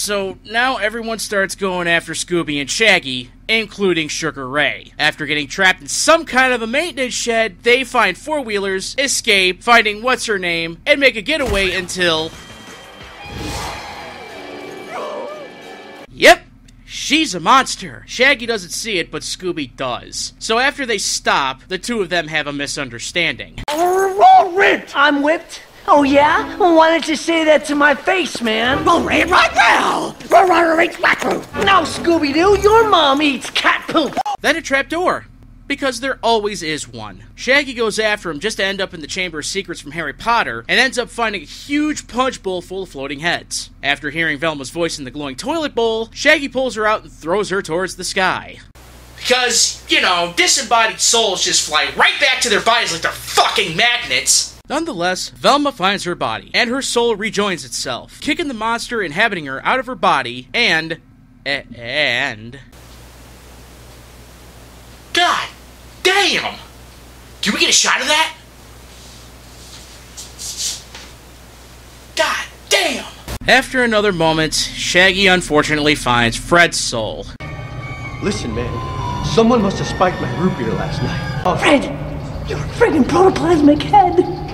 So now everyone starts going after Scooby and Shaggy, including Sugar Ray. After getting trapped in some kind of a maintenance shed, they find four-wheelers, escape, finding what's-her-name, and make a getaway until... Yep, she's a monster. Shaggy doesn't see it, but Scooby does. So after they stop, the two of them have a misunderstanding. I'm whipped? Oh yeah? Well, why don't you say that to my face, man? Right now! No, Scooby-Doo, your mom eats cat poop! Then a trapdoor. Because there always is one. Shaggy goes after him just to end up in the Chamber of Secrets from Harry Potter, and ends up finding a huge punch bowl full of floating heads. After hearing Velma's voice in the glowing toilet bowl, Shaggy pulls her out and throws her towards the sky. Because, you know, disembodied souls just fly right back to their bodies like they're fucking magnets. Nonetheless, Velma finds her body, and her soul rejoins itself, kicking the monster inhabiting her out of her body, and... God damn! Can we get a shot of that? God damn! After another moment, Shaggy unfortunately finds Fred's soul. Listen, man. Someone must have spiked my root beer last night. Oh, Fred! You're a friggin' protoplasmic head!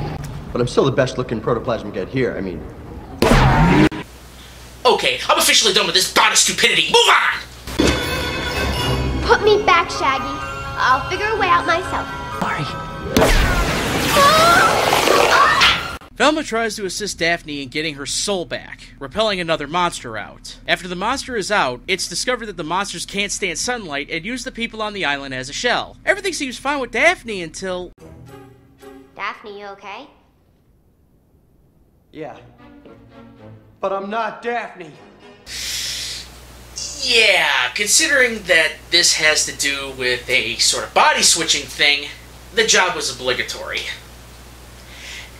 But I'm still the best-looking protoplasmic head here. I mean... Okay, I'm officially done with this bout of stupidity. Move on! Put me back, Shaggy. I'll figure a way out myself. Sorry. Velma tries to assist Daphne in getting her soul back, repelling another monster out. After the monster is out, it's discovered that the monsters can't stand sunlight and use the people on the island as a shell. Everything seems fine with Daphne until... Daphne, you okay? Yeah. But I'm not Daphne. Yeah, considering that this has to do with a sort of body-switching thing, the job was obligatory.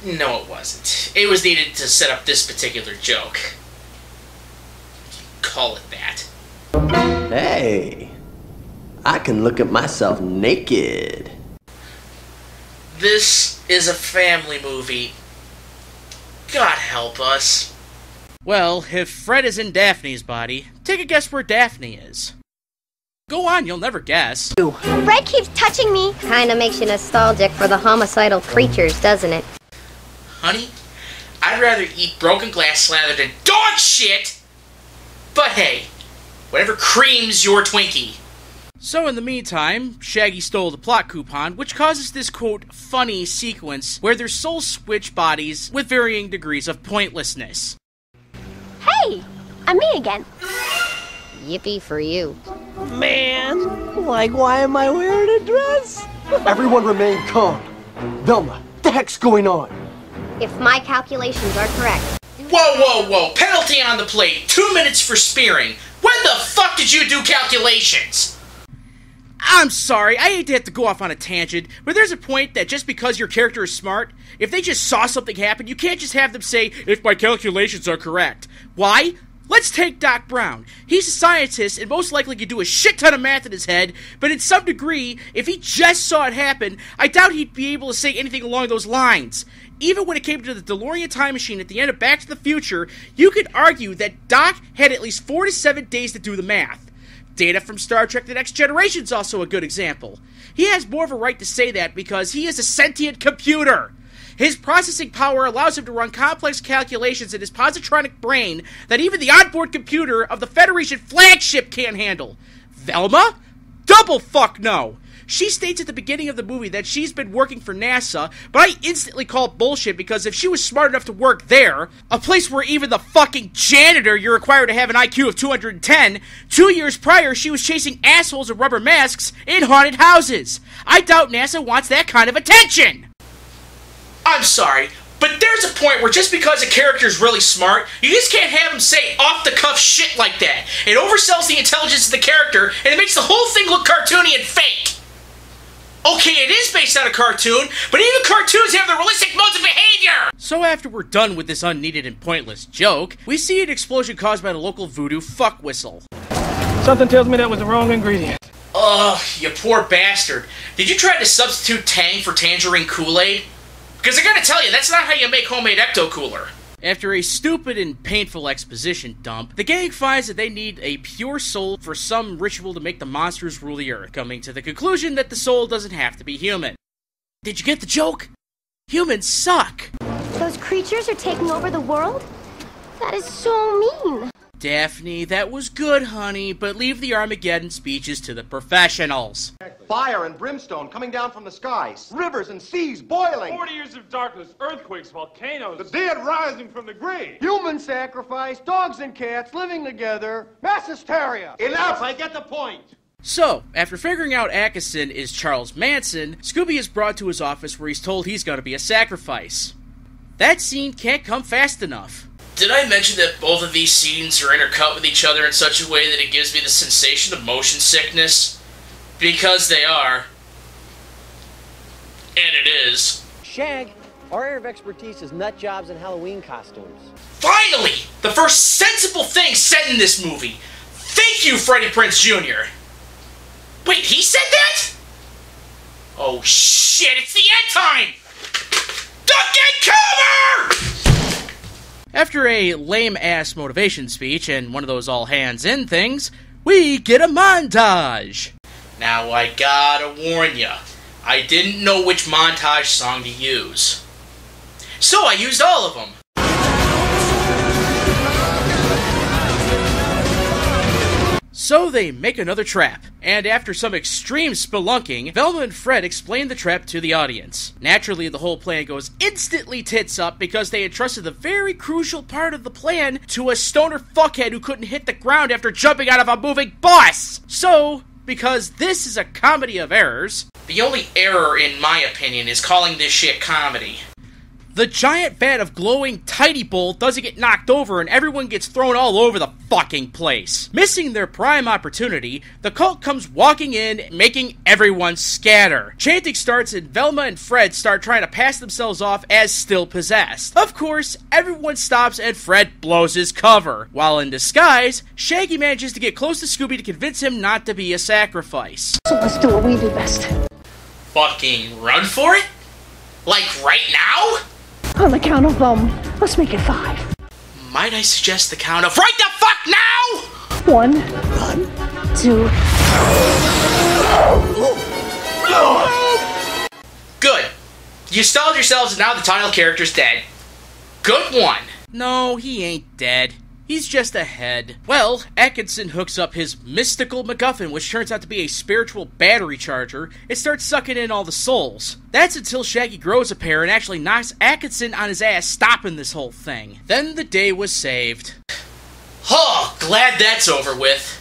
No, it wasn't. It was needed to set up this particular joke. Call it that. Hey. I can look at myself naked. This is a family movie. God help us. Well, if Fred is in Daphne's body, take a guess where Daphne is. Go on, you'll never guess. Fred keeps touching me. Kinda makes you nostalgic for the homicidal creatures, doesn't it? Honey, I'd rather eat broken glass slathered in dog shit! But hey, whatever creams your Twinkie. So in the meantime, Shaggy stole the plot coupon, which causes this, quote, funny sequence where their souls switch bodies with varying degrees of pointlessness. Hey, I'm me again. Yippee for you. Man, like why am I wearing a dress? Everyone remain calm. Velma, what the heck's going on? If my calculations are correct. Whoa, whoa, whoa, penalty on the plate, 2 minutes for spearing. When the fuck did you do calculations? I'm sorry, I hate to have to go off on a tangent, but there's a point that just because your character is smart, if they just saw something happen, you can't just have them say, if my calculations are correct. Why? Let's take Doc Brown. He's a scientist and most likely could do a shit ton of math in his head, but in some degree, if he just saw it happen, I doubt he'd be able to say anything along those lines. Even when it came to the DeLorean time machine at the end of Back to the Future, you could argue that Doc had at least 4 to 7 days to do the math. Data from Star Trek The Next Generation is also a good example. He has more of a right to say that because he is a sentient computer. His processing power allows him to run complex calculations in his positronic brain that even the onboard computer of the Federation flagship can't handle. Velma? Double fuck no! She states at the beginning of the movie that she's been working for NASA, but I instantly call bullshit because if she was smart enough to work there, a place where even the fucking janitor you're required to have an IQ of 210, 2 years prior she was chasing assholes in rubber masks in haunted houses. I doubt NASA wants that kind of attention! I'm sorry, but there's a point where just because a character's really smart, you just can't have him say off-the-cuff shit like that. It oversells the intelligence of the character, and it makes the whole thing look cartoony and fake. Okay, it is based on a cartoon, but even cartoons have their realistic modes of behavior! So after we're done with this unneeded and pointless joke, we see an explosion caused by the local voodoo fuck whistle. Something tells me that was the wrong ingredient. Ugh, you poor bastard. Did you try to substitute Tang for Tangerine Kool-Aid? Because I gotta tell you, that's not how you make homemade Ecto-Cooler. After a stupid and painful exposition dump, the gang finds that they need a pure soul for some ritual to make the monsters rule the earth, coming to the conclusion that the soul doesn't have to be human. Did you get the joke? Humans suck! Those creatures are taking over the world? That is so mean. Daphne, that was good, honey, but leave the Armageddon speeches to the professionals. Fire and brimstone coming down from the skies. Rivers and seas boiling. 40 years of darkness, earthquakes, volcanoes. The dead rising from the grave. Human sacrifice, dogs and cats living together, mass hysteria. Enough, I get the point. So, after figuring out Atkinson is Charles Manson, Scooby is brought to his office where he's told he's gonna be a sacrifice. That scene can't come fast enough. Did I mention that both of these scenes are intercut with each other in such a way that it gives me the sensation of motion sickness? Because they are. And it is. Shag, our area of expertise is nut jobs and Halloween costumes. Finally! The first sensible thing said in this movie! Thank you, Freddie Prinze Jr. Wait, he said that? Oh shit, it's the end time! Duck and cover! After a lame-ass motivation speech and one of those all-hands-in things, we get a montage! Now I gotta warn ya, I didn't know which montage song to use. So I used all of them. So they make another trap, and after some extreme spelunking, Velma and Fred explain the trap to the audience. Naturally, the whole plan goes instantly tits up because they entrusted the very crucial part of the plan to a stoner fuckhead who couldn't hit the ground after jumping out of a moving bus! So, because this is a comedy of errors... The only error, in my opinion, is calling this shit comedy. The giant vat of glowing tidy bowl doesn't get knocked over and everyone gets thrown all over the fucking place. Missing their prime opportunity, the cult comes walking in, making everyone scatter. Chanting starts and Velma and Fred start trying to pass themselves off as still possessed. Of course, everyone stops and Fred blows his cover. While in disguise, Shaggy manages to get close to Scooby to convince him not to be a sacrifice. So let's do what we do best. Fucking run for it? Like right now? On the count of, let's make it 5. Might I suggest the count of right the fuck now? 1, 2. Good. You stalled yourselves and now the title character's dead. Good one. No, he ain't dead. He's just a head. Well, Atkinson hooks up his mystical MacGuffin, which turns out to be a spiritual battery charger, and starts sucking in all the souls. That's until Shaggy grows a pair and actually knocks Atkinson on his ass, stopping this whole thing. Then the day was saved. Oh, glad that's over with.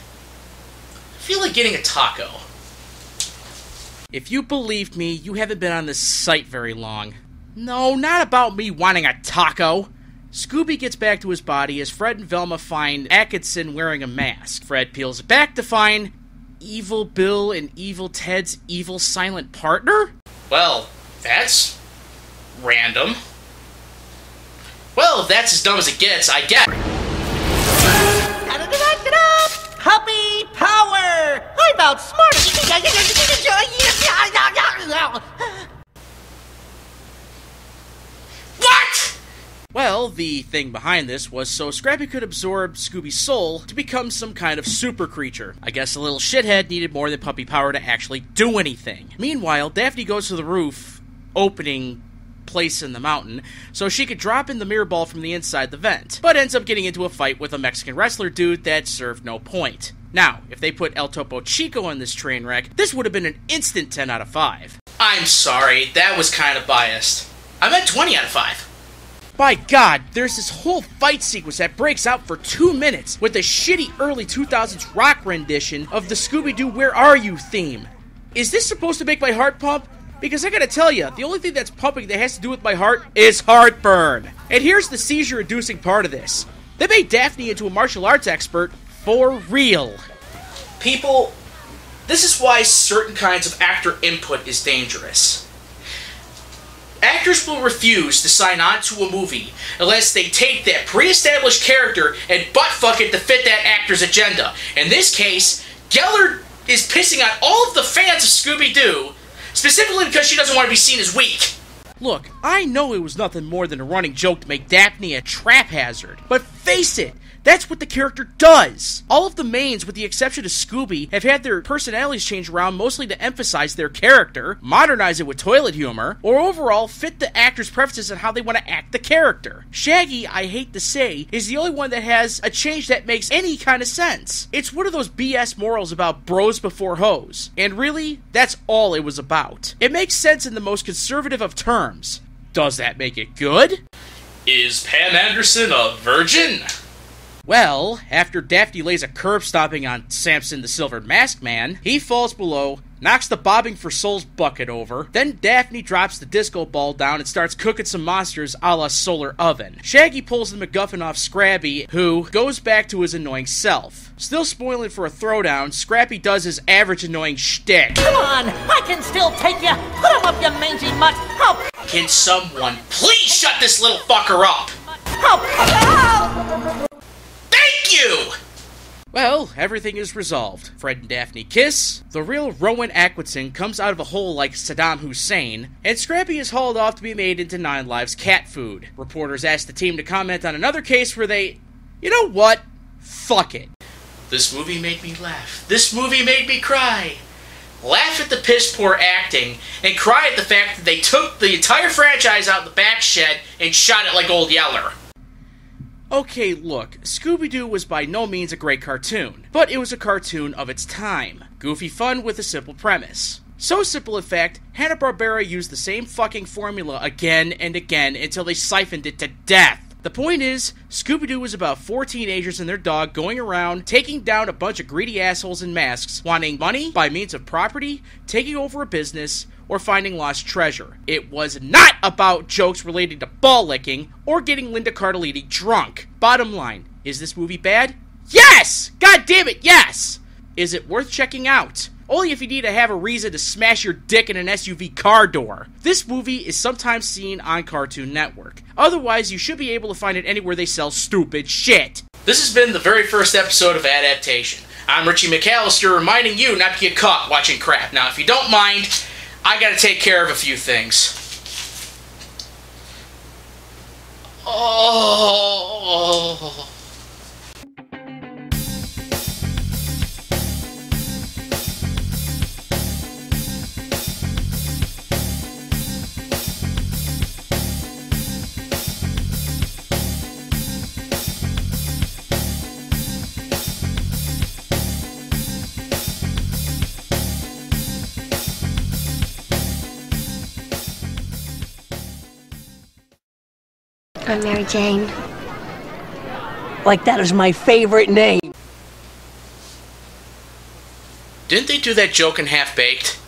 I feel like getting a taco. If you believed me, you haven't been on this site very long. No, not about me wanting a taco. Scooby gets back to his body as Fred and Velma find Atkinson wearing a mask. Fred peels it back to find Evil Bill and Evil Ted's evil silent partner? Well, that's random. Well, if that's as dumb as it gets, I guess. Puppy power! I'm outsmarted! What? Well, the thing behind this was so Scrappy could absorb Scooby's soul to become some kind of super creature. I guess a little shithead needed more than puppy power to actually do anything. Meanwhile, Daphne goes to the roof, opening place in the mountain, so she could drop in the mirror ball from the inside the vent, but ends up getting into a fight with a Mexican wrestler dude that served no point. Now, if they put El Topo Chico on this train wreck, this would have been an instant 10 out of 5. I'm sorry, that was kind of biased. I meant 20 out of 5. By God, there's this whole fight sequence that breaks out for 2 minutes with a shitty early 2000s rock rendition of the Scooby-Doo Where Are You theme. Is this supposed to make my heart pump? Because I gotta tell you, the only thing that's pumping that has to do with my heart is heartburn. And here's the seizure-inducing part of this. They made Daphne into a martial arts expert for real. People, this is why certain kinds of actor input is dangerous. Actors will refuse to sign on to a movie unless they take that pre-established character and buttfuck it to fit that actor's agenda. In this case, Geller is pissing on all of the fans of Scooby-Doo, specifically because she doesn't want to be seen as weak. Look, I know it was nothing more than a running joke to make Daphne a trap hazard, but face it, that's what the character does! All of the mains, with the exception of Scooby, have had their personalities changed around mostly to emphasize their character, modernize it with toilet humor, or overall fit the actor's preferences on how they want to act the character. Shaggy, I hate to say, is the only one that has a change that makes any kind of sense. It's one of those BS morals about bros before hoes. And really, that's all it was about. It makes sense in the most conservative of terms. Does that make it good? Is Pam Anderson a virgin? Well, after Daphne lays a curb stomping on Samson the Silver Masked Man, he falls below, knocks the Bobbing for Souls bucket over, then Daphne drops the disco ball down and starts cooking some monsters a la Solar Oven. Shaggy pulls the MacGuffin off Scrappy, who goes back to his annoying self. Still spoiling for a throwdown, Scrappy does his average annoying shtick. Come on, I can still take you. Put him up, you mangy mutt. Help! Can someone please shut this little fucker up? Help! Help! Thank you! Well, everything is resolved. Fred and Daphne kiss, the real Rowan Atkinson comes out of a hole like Saddam Hussein, and Scrappy is hauled off to be made into 9 Lives cat food. Reporters ask the team to comment on another case where they... You know what? Fuck it. This movie made me laugh. This movie made me cry. Laugh at the piss poor acting, and cry at the fact that they took the entire franchise out of the back shed and shot it like Old Yeller. Okay, look, Scooby-Doo was by no means a great cartoon, but it was a cartoon of its time. Goofy fun with a simple premise. So simple, in fact, Hanna-Barbera used the same fucking formula again and again until they siphoned it to death. The point is, Scooby-Doo was about 4 teenagers and their dog going around, taking down a bunch of greedy assholes in masks, wanting money by means of property, taking over a business, or finding lost treasure. It was not about jokes related to ball licking or getting Linda Cardellini drunk. Bottom line, is this movie bad? Yes! God damn it, yes! Is it worth checking out? Only if you need to have a reason to smash your dick in an SUV car door. This movie is sometimes seen on Cartoon Network. Otherwise, you should be able to find it anywhere they sell stupid shit. This has been the very first episode of Adaptation. I'm Richie McAllister, reminding you not to get caught watching crap. Now, if you don't mind, I gotta take care of a few things. Oh. I'm Mary Jane. Like that is my favorite name. Didn't they do that joke in Half-Baked?